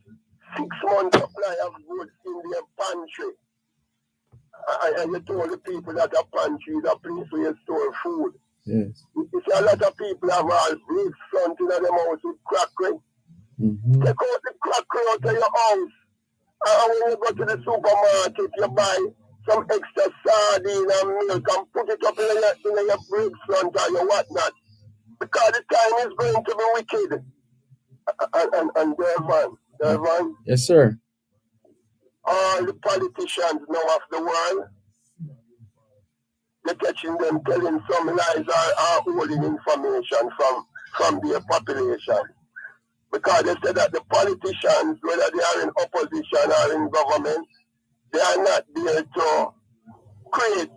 6 months supply of goods in their pantry. And you told the people that a pantry is a place where you store food. Yes. You see, a lot of people have all bricks front in them house with crackery. Hmm. Take out the crackery out of your house. And when you go to the supermarket, you buy some extra sardine and milk and put it up in your bricks front or your whatnot. Because the time is going to be wicked. And Dervan, Yes, sir. all the politicians now of the world, they're catching them telling some lies or holding information from their population. Because they say that the politicians, whether they are in opposition or in government, they are not there to create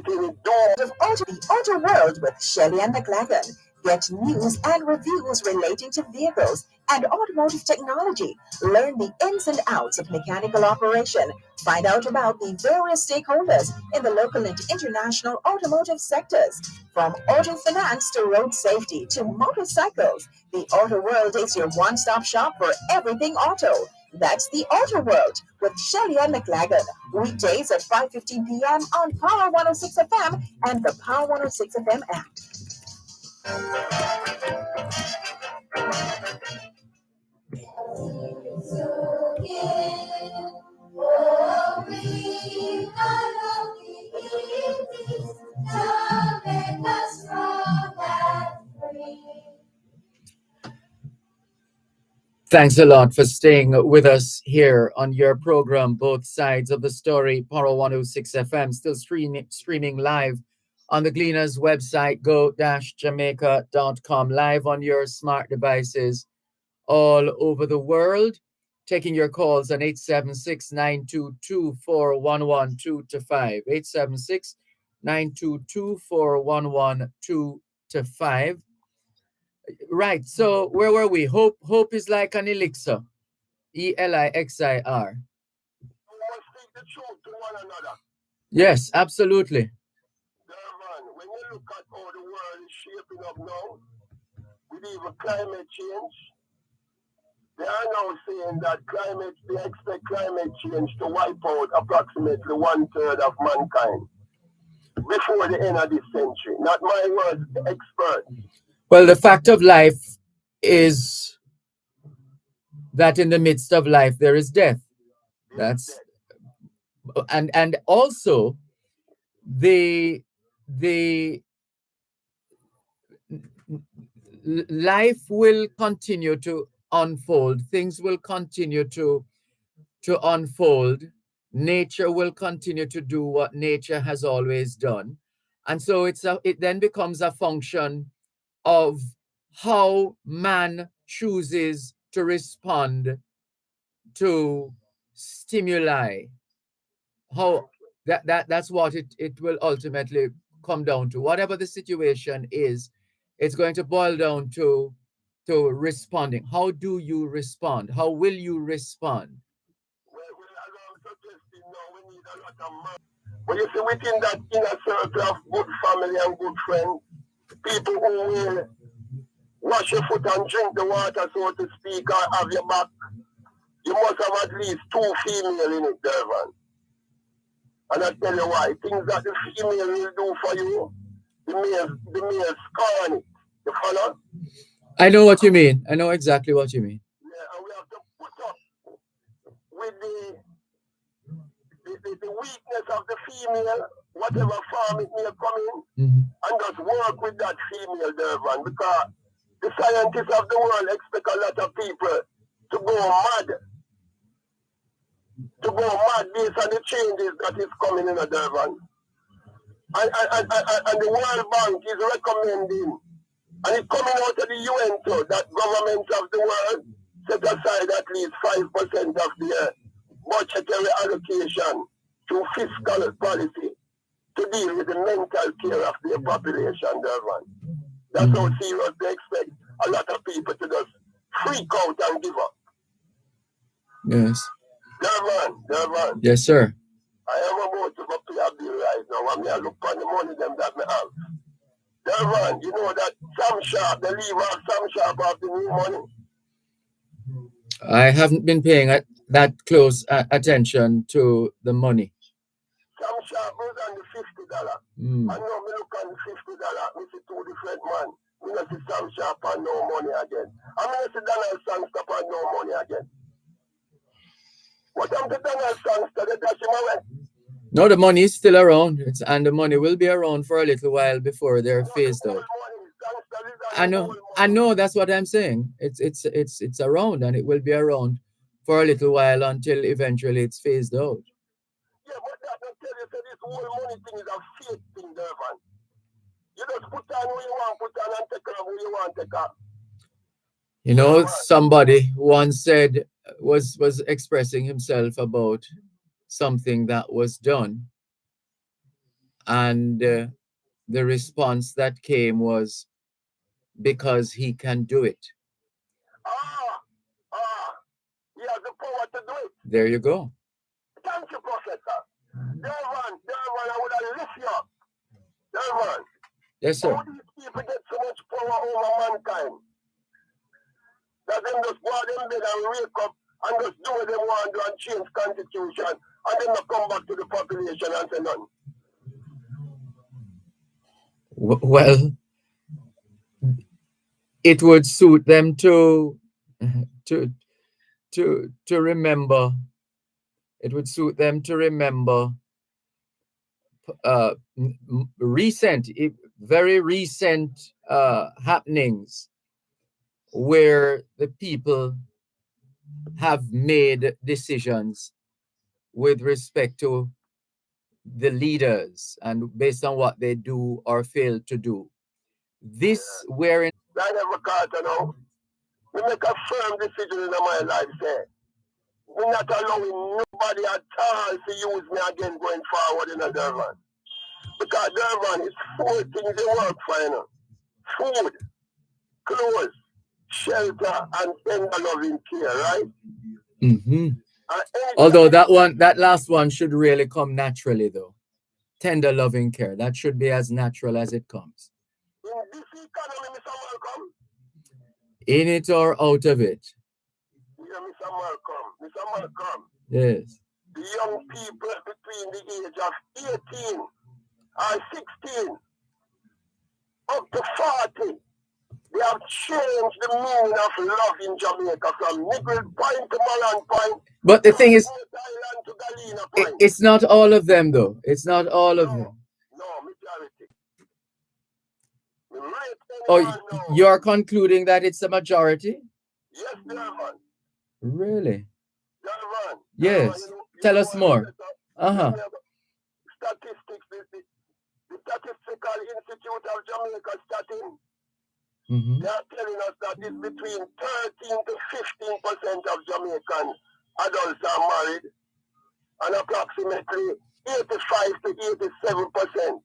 any doom. Of the Auto World with Shelley and McLagan. Get news and reviews relating to vehicles and automotive technology. Learn the ins and outs of mechanical operation. Find out about the various stakeholders in the local and international automotive sectors. From auto finance to road safety to motorcycles, the Auto World is your one-stop shop for everything auto. That's the Auto World with Shelley and McLagan. Weekdays at 5:15 p.m. on Power 106 FM and the Power 106 FM app. Thanks a lot for staying with us here on your program, Both Sides of the Story, Power 106 FM, still streaming live on the Gleaners website, go-jamaica.com, live on your smart devices all over the world. Taking your calls on 876-922-4112-5, 876-922-4112-5. Right. So where were we? Hope is like an elixir. ELIXIR. We must speak the truth to one another. Yes, absolutely. Dervan, when you look at how the world is shaping up now, with even climate change, they are now saying that they expect climate change to wipe out approximately 1/3 of mankind before the end of this century. Not my words, the experts. Well, the fact of life is that in the midst of life there is death. That's and also the life will continue to unfold. Things will continue to unfold. Nature will continue to do what nature has always done. And so it then becomes a function of how man chooses to respond to stimuli. How that's what it will ultimately come down to. Whatever the situation is, it's going to boil down to responding. How do you respond? How will you respond? Well, as I'm suggesting now, we need a lot of mercy. But you see, within that inner circle of good family and good friends, people who will wash your foot and drink the water, so to speak, or have your back, you must have at least 2 female in it, Dervan. And I tell you why. Things that the female will do for you, the male scorn it. You follow? I know what you mean. I know exactly what you mean. Yeah, and we have to put up with the weakness of the female, whatever form it may come in, and just work with that female, Dervan, because the scientists of the world expect a lot of people to go mad. Based on the changes that is coming in a Dervan. And the World Bank is recommending, and it's coming out of the UN too, that governments of the world set aside at least 5% of their budgetary allocation to fiscal policy to deal with the mental care of their population, Dervan. That's how serious they expect a lot of people to just freak out and give up. Yes. Dervan. Yes, sir. I am about to go pay a bill right now. I'm going to look for the money them that I have. Dervan, you know that Sam Sharp, the leave of Sam Sharp of the new money. I haven't been paying that close attention to the money. Sam Sharp was on the $50. I know me look on the $50. Me see two different man. Me not see Sam Sharp and no money again. I mean, see Donald Sangster and no money again. What happened to Donald Sangster? They dash him away. No, the money is still around, and the money will be around for a little while before they're phased out. I know. That's what I'm saying. It's around, and it will be around for a little while until eventually it's phased out. Yeah, but that don't tell you that this whole money thing is a fake thing, Dervan. You just put on who you want, put on and take off who you want, take off. You know, somebody once said was expressing himself about something that was done, and the response that came was, because he can do it. He has the power to do it. There you go. Thank you, Professor. Dervan, I would have lift you up. Dervan. Yes, sir. How these people get so much power over mankind? That them just go out in bed and wake up and just do what they want to do and change constitution, and then they come back to the population and say none. Well, it would suit them to remember. It would suit them to remember very recent happenings where the people have made decisions with respect to the leaders and based on what they do or fail to do. This wherein I never caught you know. We make a firm decision in my life, say. We're not allowing nobody at all to use me again going forward in a Dervan. Because Dervan is 4 things they work for, you know. Food, clothes, shelter, and tender loving care, right? Mm-hmm. Although that last one should really come naturally, though. Tender loving care. That should be as natural as it comes. In this economy, Mr. Malcolm. In it or out of it. Yeah, Mr. Malcolm. Yes. The young people between the age of 18 and 16 up to 40, they have changed the meaning of love in Jamaica from Nigel Point to Mullan Point. But the thing is, to Galena Point. It's not all of them, though. It's not all of them. No, majority. Oh, you're concluding that it's a majority? Yes, Dervan. Really? Dervan. Yes. Tell us more. Statistics, the Statistical Institute of Jamaica Statin, they are telling us that it's between 13 to 15% of Jamaican adults are married, and approximately 85 to 87%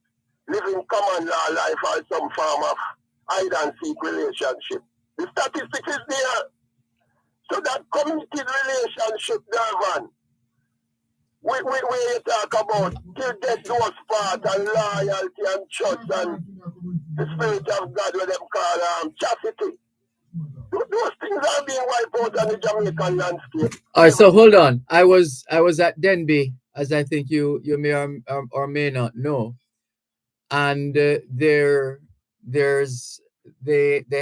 live in common law life or some form of hide and seek relationship. The statistics is there. So that committed relationship, Dervan, we talk about till death do us part and loyalty and trust and the spirit of God, what them call chastity. Those things are being wiped out on the Jamaican landscape. All right, so hold on. I was at Denby, as I think you may or may not know, and they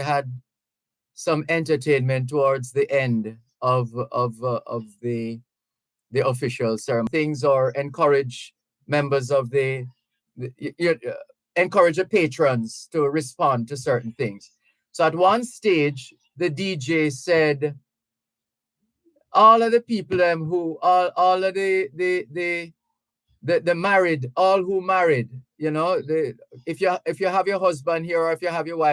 had some entertainment towards the end of the official ceremony. Things or encourage members of encourage the patrons to respond to certain things. So at one stage, the DJ said, all of the people who all of the married, all who married, you know, if you have your husband here or if you have your wife